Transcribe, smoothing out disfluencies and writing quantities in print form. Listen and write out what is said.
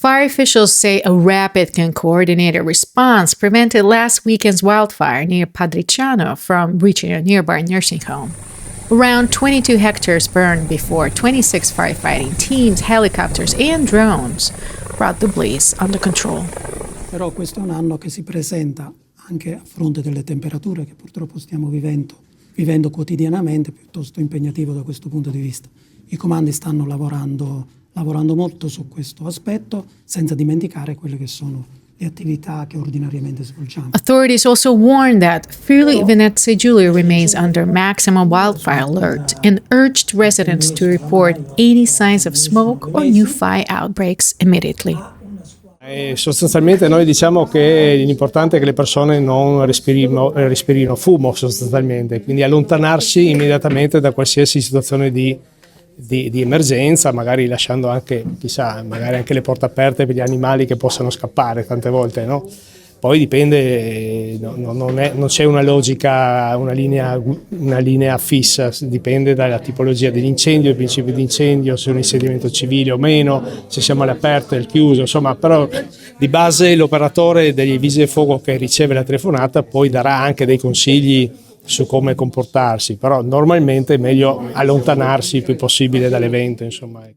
Fire officials say a rapid and coordinated response prevented last weekend's wildfire near Padriciano from reaching a nearby nursing home. Around 22 hectares burned before 26 firefighting teams, helicopters, and drones brought the blaze under control. Però questo è un anno che si presenta anche a fronte delle temperature che purtroppo stiamo vivendo quotidianamente, piuttosto impegnativo da questo punto di vista. I comandi stanno lavorando molto su questo aspetto, senza dimenticare quelle che sono le attività che ordinariamente svolgiamo. Authorities also warned that Friuli Venezia Giulia remains under maximum wildfire alert and urged residents to report any signs of smoke or new fire outbreaks immediately. Sostanzialmente noi diciamo che l'importante è che le persone non respirino fumo sostanzialmente, quindi allontanarsi immediatamente da qualsiasi situazione di emergenza, magari lasciando anche, chissà, magari anche le porte aperte per gli animali che possano scappare tante volte, no? Poi dipende, non c'è una logica, una linea fissa, dipende dalla tipologia dell'incendio, il principio di incendio, se è un insediamento civile o meno, se siamo all'aperto e al chiuso, insomma, però di base l'operatore degli vigili del fuoco che riceve la telefonata poi darà anche dei consigli su come comportarsi, però normalmente è meglio allontanarsi il più possibile dall'evento, insomma.